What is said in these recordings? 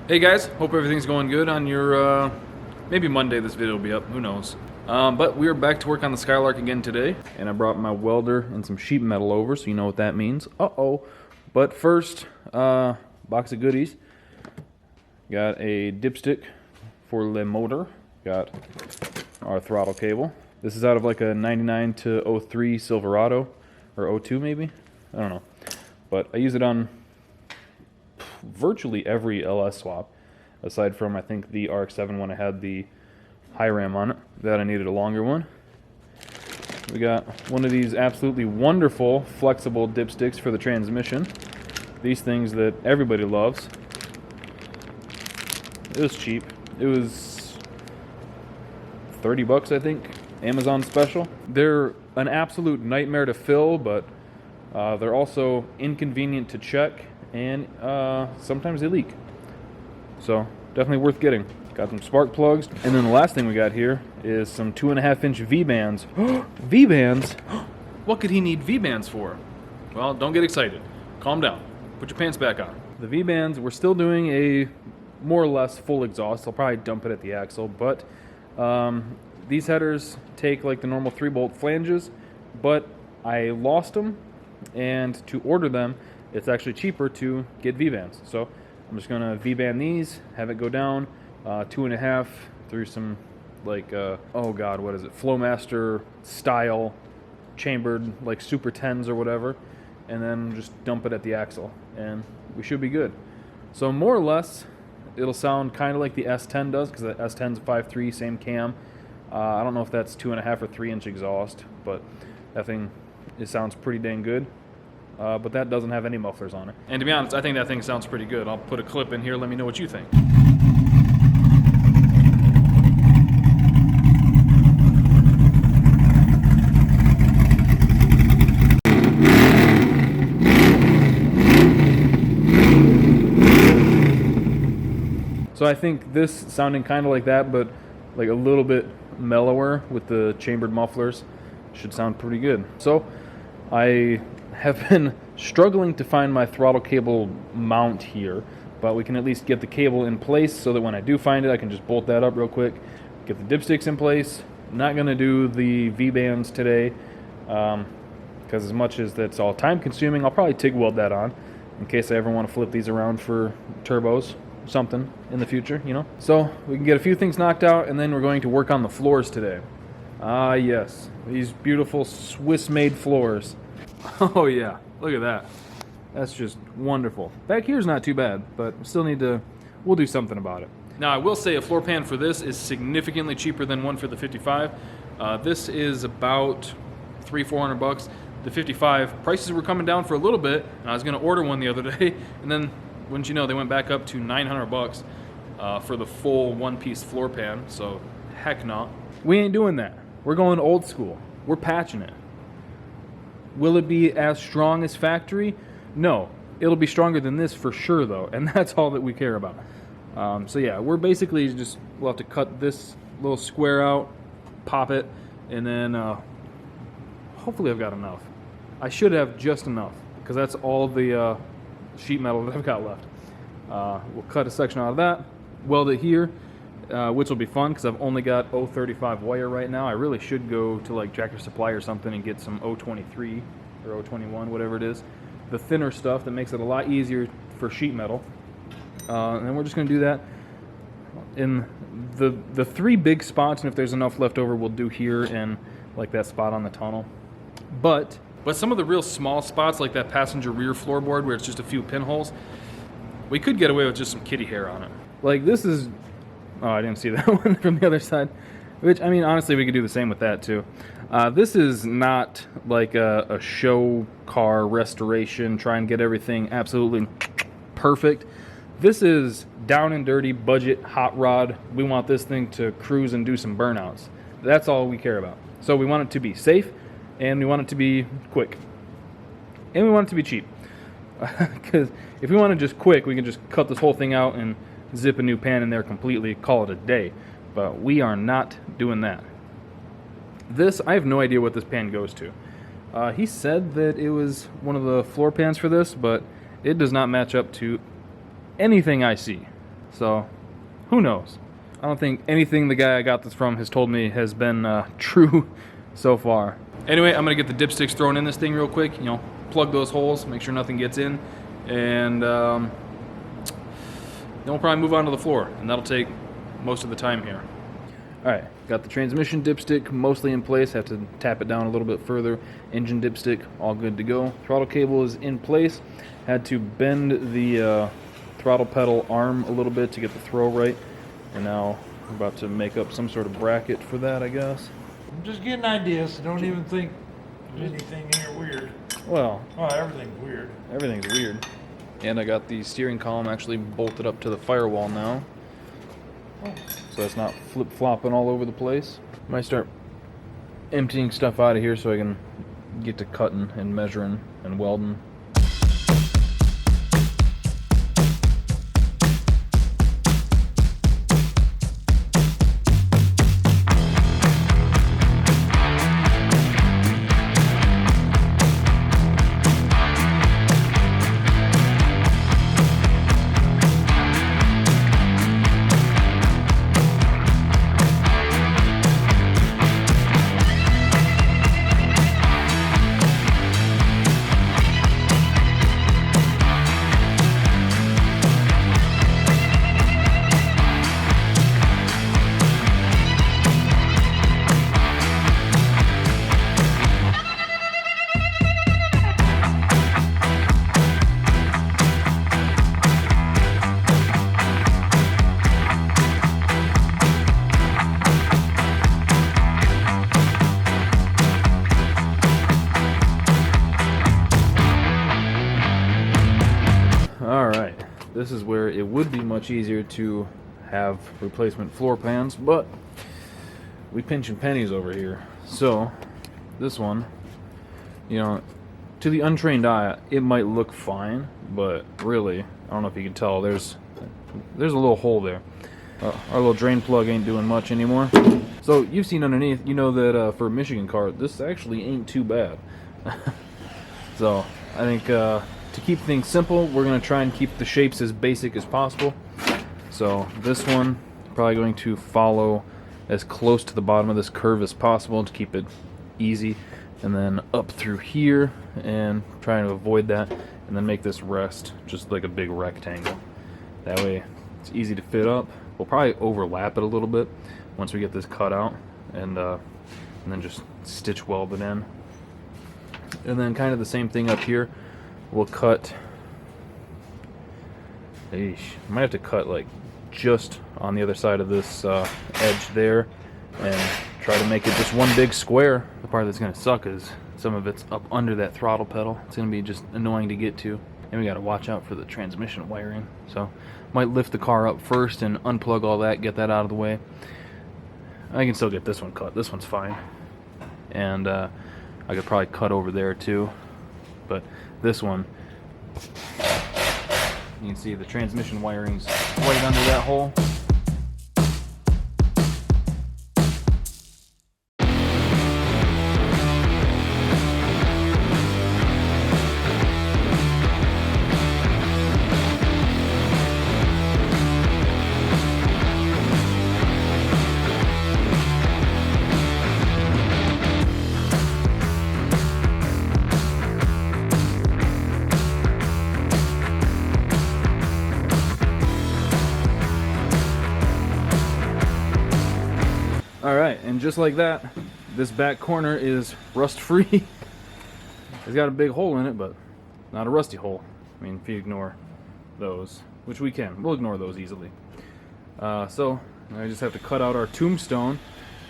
Hey guys, hope everything's going good on your, maybe Monday this video will be up, who knows. But we are back to work on the Skylark again today, and I brought my welder and some sheet metal over, so you know what that means. Uh-oh. But first, box of goodies. Got a dipstick for the motor. Got our throttle cable. This is out of like a 99 to 03 Silverado, or 02 maybe? I don't know. But I use it on virtually every LS swap, aside from I think the RX-7 when I had the high ram on it, that I needed a longer one. We got one of these absolutely wonderful flexible dipsticks for the transmission. These things that everybody loves. It was cheap. It was 30 bucks I think, Amazon special. They're an absolute nightmare to fill, but they're also inconvenient to check, and sometimes they leak. So definitely worth getting. Got some spark plugs, and then the last thing we got here is some 2.5-inch V-bands. V-bands? What could he need V-bands for? Well, don't get excited. Calm down. Put your pants back on. The V-bands, we're still doing a more or less full exhaust. I'll probably dump it at the axle, but these headers take like the normal 3-bolt flanges, but I lost them, and to order them, it's actually cheaper to get V-bands. So I'm just gonna V-band these, have it go down 2.5 through some like oh god, what is it, Flowmaster style chambered like Super 10s or whatever, and then just dump it at the axle, and we should be good. So more or less, it'll sound kind of like the S10 does, because the S10's 5.3, same cam. I don't know if that's 2.5 or 3-inch exhaust, but that thing, it sounds pretty dang good. But that doesn't have any mufflers on it. And to be honest, I think that thing sounds pretty good. I'll put a clip in here, let me know what you think. So I think this sounding kind of like that, but like a little bit mellower with the chambered mufflers, should sound pretty good. So I have been struggling to find my throttle cable mount here, but we can at least get the cable in place so that when I do find it, I can just bolt that up real quick, get the dipsticks in place. Not going to do the V-bands today, because as much as that's all time consuming, I'll probably TIG weld that on in case I ever want to flip these around for turbos, something in the future, you know. So we can get a few things knocked out, and then we're going to work on the floors today. Ah yes, these beautiful Swiss-made floors. Oh yeah, look at that. That's just wonderful. Back here's not too bad, but still need to, we'll do something about it. Now I will say a floor pan for this is significantly cheaper than one for the 55. This is about $300-400 bucks. The 55 prices were coming down for a little bit, and I was gonna order one the other day, and then wouldn't you know, they went back up to 900 bucks for the full one-piece floor pan, so heck no. We ain't doing that. We're going old school. We're patching it. Will it be as strong as factory? No. It'll be stronger than this for sure, though, and that's all that we care about. So yeah, we're basically just, we'll have to cut this little square out, pop it, and then hopefully I've got enough. I should have just enough, because that's all the sheet metal that I've got left. We'll cut a section out of that, weld it here, which will be fun because I've only got 035 wire right now. I really should go to like Tractor Supply or something and get some 023 or 021, whatever it is, the thinner stuff that makes it a lot easier for sheet metal. And then we're just going to do that in the 3 big spots, and if there's enough left over, we'll do here and like that spot on the tunnel. But some of the real small spots, like that passenger rear floorboard where it's just a few pinholes, we could get away with just some kitty hair on it. Like this is, oh, I didn't see that one from the other side. Which, I mean, honestly, we could do the same with that too. This is not like a show car restoration, try and get everything absolutely perfect. This is down and dirty, budget, hot rod. We want this thing to cruise and do some burnouts. That's all we care about. So we want it to be safe, and we want it to be quick. And we want it to be cheap. Because if we want it just quick, we can just cut this whole thing out and zip a new pan in there completely, call it a day. But we are not doing that. This, I have no idea what this pan goes to. He said that it was one of the floor pans for this, but it does not match up to anything I see. So, who knows? I don't think anything the guy I got this from has told me has been true so far. Anyway, I'm gonna get the dipsticks thrown in this thing real quick. You know, plug those holes, make sure nothing gets in, and then we'll probably move on to the floor, and that'll take most of the time here. All right, got the transmission dipstick mostly in place. Have to tap it down a little bit further. Engine dipstick, all good to go. Throttle cable is in place. Had to bend the throttle pedal arm a little bit to get the throw right. And now I'm about to make up some sort of bracket for that, I guess. I'm just getting ideas, so don't even think there's anything here weird. Well, everything's weird. Everything's weird. And I got the steering column actually bolted up to the firewall now. So it's not flip-flopping all over the place. Might start emptying stuff out of here so I can get to cutting and measuring and welding. Alright, this is where it would be much easier to have replacement floor pans, but we pinching pennies over here. So, this one, you know, to the untrained eye, it might look fine, but really, I don't know if you can tell, there's a little hole there. Our little drain plug ain't doing much anymore. So, you've seen underneath, you know that for a Michigan car, this actually ain't too bad. So, I think to keep things simple, we're going to try and keep the shapes as basic as possible. So this one, probably going to follow as close to the bottom of this curve as possible to keep it easy. And then up through here and trying to avoid that. And then make this rest just like a big rectangle. That way it's easy to fit up. We'll probably overlap it a little bit once we get this cut out. And then just stitch weld it in. And then kind of the same thing up here. We'll cut, I might have to cut like just on the other side of this edge there and try to make it just one big square. The part that's going to suck is some of it's up under that throttle pedal. It's going to be just annoying to get to. And we got to watch out for the transmission wiring. So might lift the car up first and unplug all that, get that out of the way. I can still get this one cut. This one's fine. And I could probably cut over there too. But this one, you can see the transmission wiring's right under that hole. Alright, and just like that, this back corner is rust-free. It's got a big hole in it, but not a rusty hole. I mean, if you ignore those, which we can. We'll ignore those easily. So, I just have to cut out our tombstone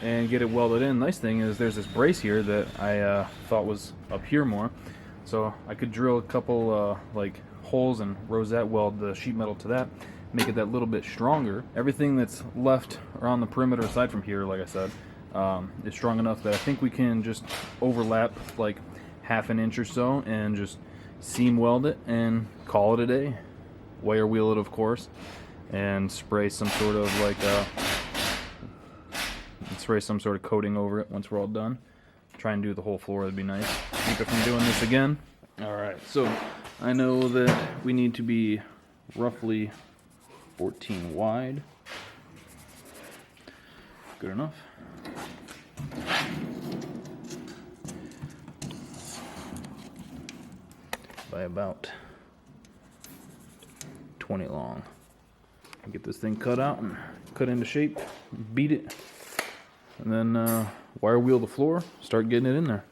and get it welded in. Nice thing is there's this brace here that I thought was up here more. So, I could drill a couple like holes and rosette weld the sheet metal to that. Make it that little bit stronger. Everything that's left around the perimeter aside from here, like I said, is strong enough that I think we can just overlap like half an inch or so and just seam weld it and call it a day. Wire wheel it, of course, and spray some sort of like coating over it once we're all done. Try and do the whole floor, that'd be nice. Keep it from doing this again. Alright, so I know that we need to be roughly 14 wide. Good enough. By about 20 long. Get this thing cut out and cut into shape, beat it, and then wire wheel the floor, start getting it in there.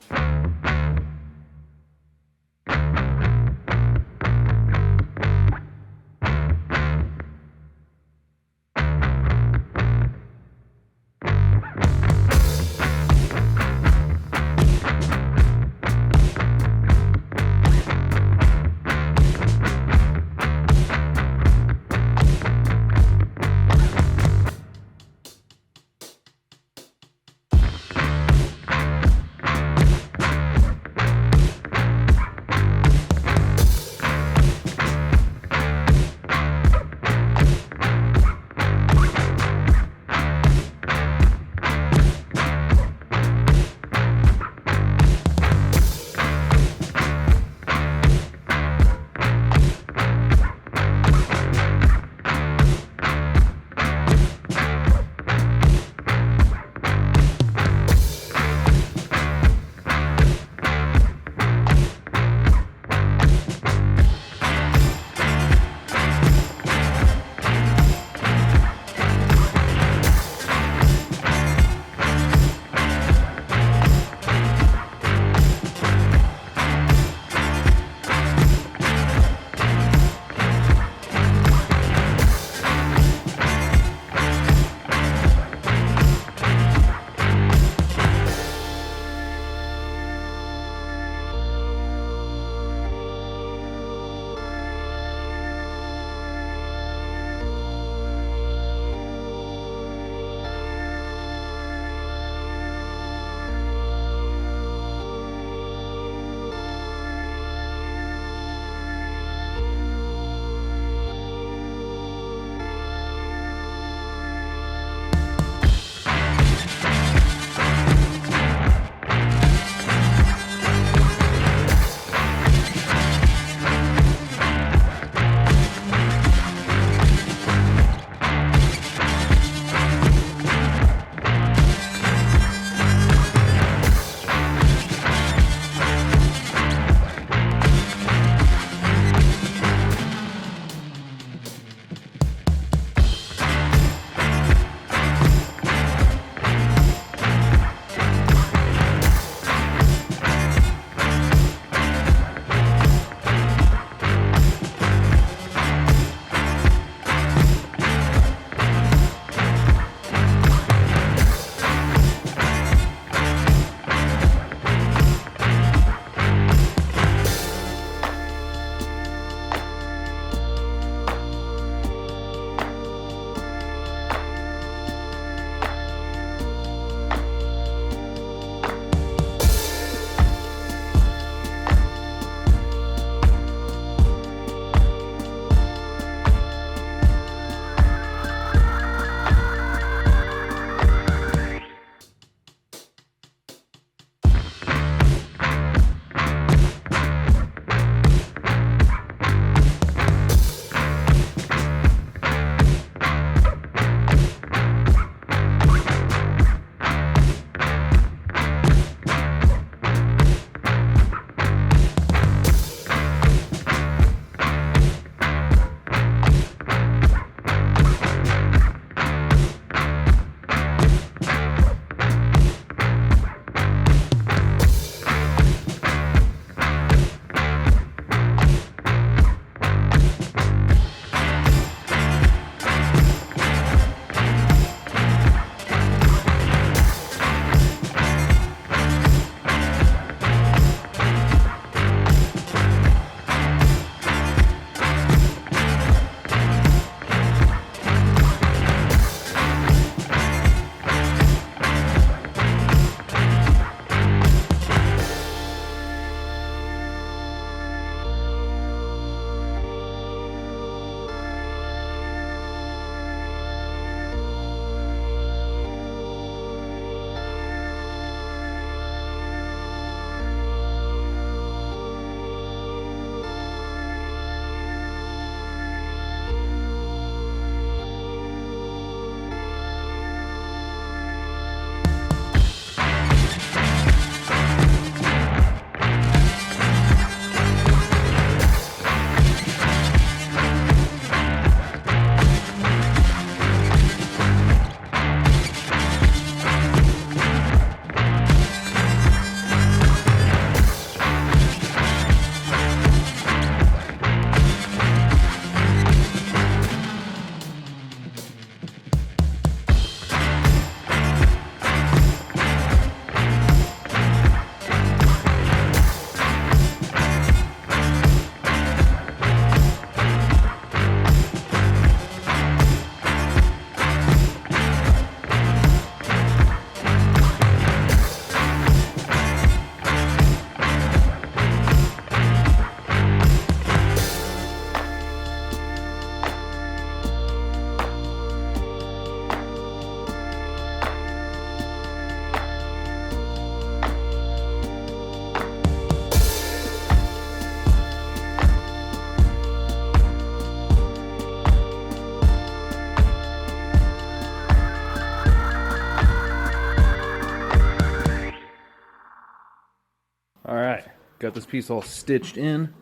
Got this piece all stitched in.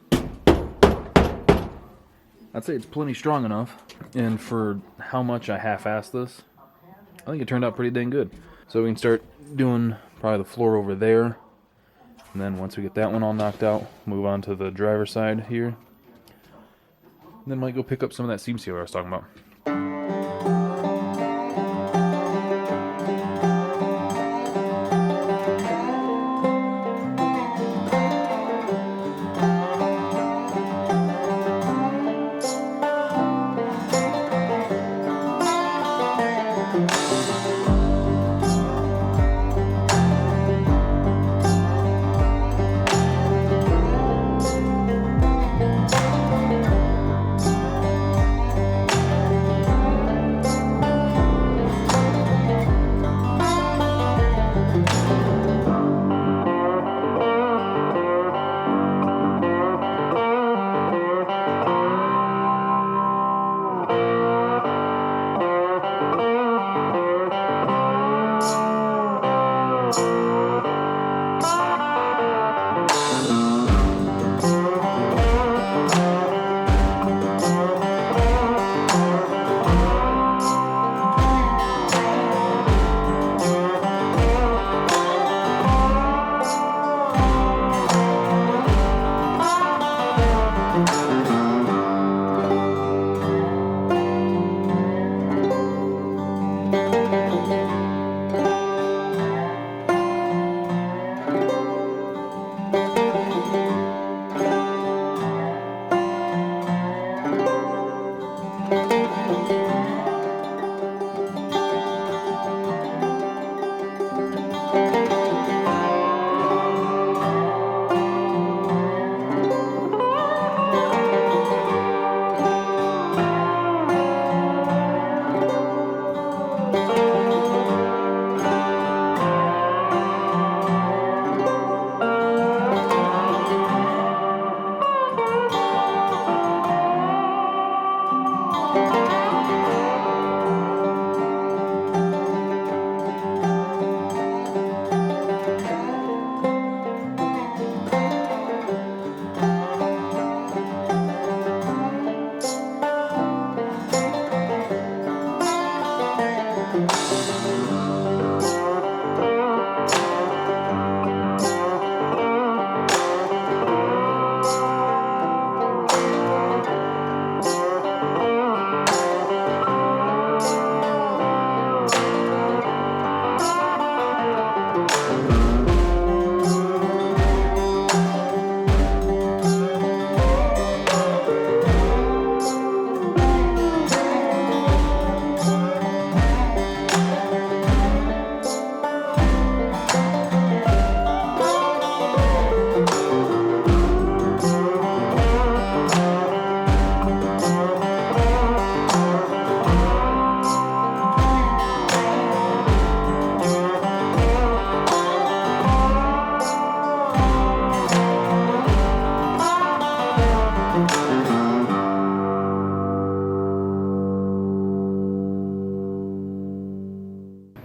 I'd say it's plenty strong enough. And for how much I half-assed this, I think it turned out pretty dang good. So we can start doing probably the floor over there. And then once we get that one all knocked out, move on to the driver's side here. And then might go pick up some of that seam sealer I was talking about.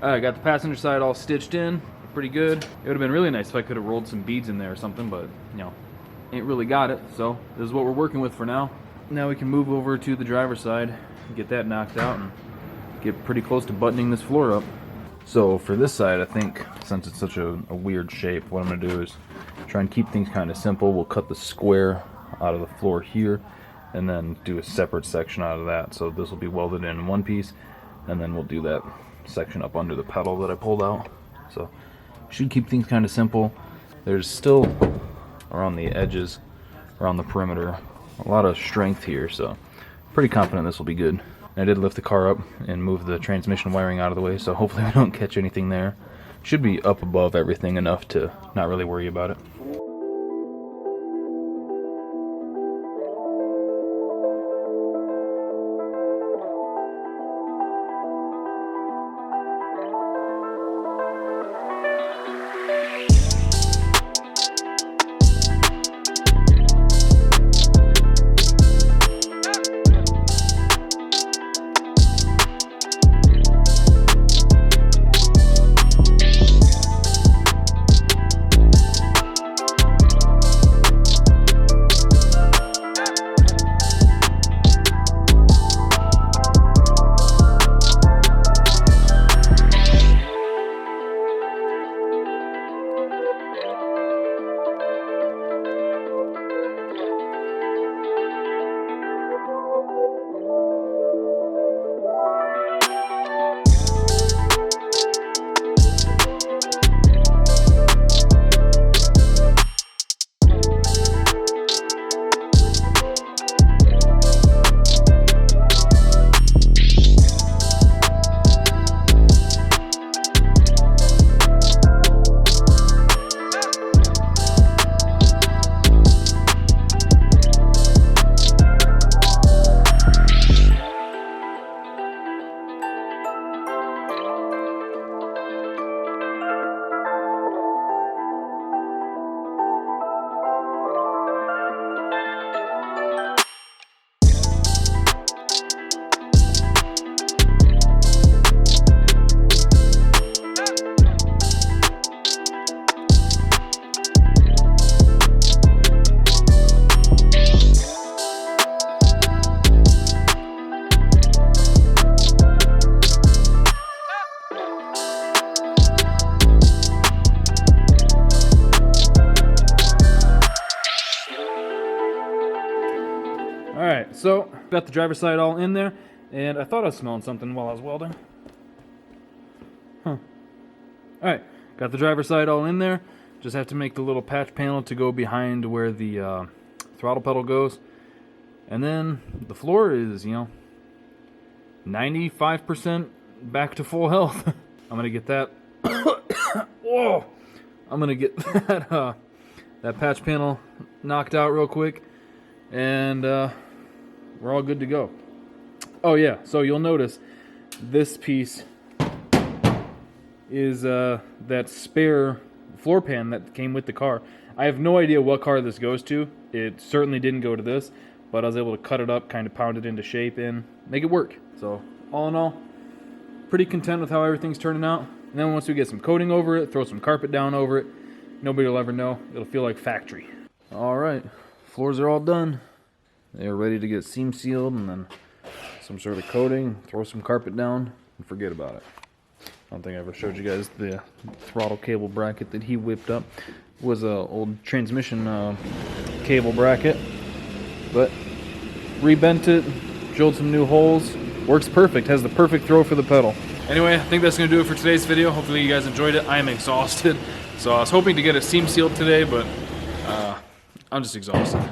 Alright, got the passenger side all stitched in, pretty good. It would have been really nice if I could have rolled some beads in there or something, but, you know, ain't really got it, so this is what we're working with for now. Now we can move over to the driver's side, get that knocked out, and get pretty close to buttoning this floor up. So for this side, I think, since it's such a weird shape, what I'm going to do is try and keep things kind of simple. We'll cut the square out of the floor here, and then do a separate section out of that. So this will be welded in one piece, and then we'll do that section up under the pedal that I pulled out. So should keep things kind of simple. There's still around the edges, around the perimeter, a lot of strength here, so pretty confident this will be good. I did lift the car up and move the transmission wiring out of the way, so hopefully we don't catch anything there. Should be up above everything enough to not really worry about it. So, got the driver's side all in there, and I thought I was smelling something while I was welding. Alright, got the driver's side all in there. Just have to make the little patch panel to go behind where the throttle pedal goes. And then the floor is, 95% back to full health. I'm going to get that. Whoa! I'm going to get that patch panel knocked out real quick. And we're all good to go. Oh yeah, so you'll notice this piece is that spare floor pan that came with the car. I have no idea what car this goes to. It certainly didn't go to this, but I was able to cut it up, kind of pound it into shape and make it work. So all in all, pretty content with how everything's turning out. And then once we get some coating over it, throw some carpet down over it, nobody will ever know. It'll feel like factory. All right, floors are all done. They are ready to get seam sealed and then some sort of coating, throw some carpet down, and forget about it. I don't think I ever showed you guys the throttle cable bracket that he whipped up. It was a old transmission cable bracket, but rebent it, drilled some new holes. Works perfect, has the perfect throw for the pedal. Anyway, I think that's going to do it for today's video. Hopefully you guys enjoyed it. I am exhausted, so I was hoping to get it seam sealed today, but I'm just exhausted.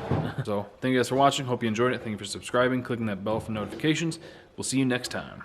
So thank you guys for watching. Hope you enjoyed it. Thank you for subscribing, clicking that bell for notifications. We'll see you next time.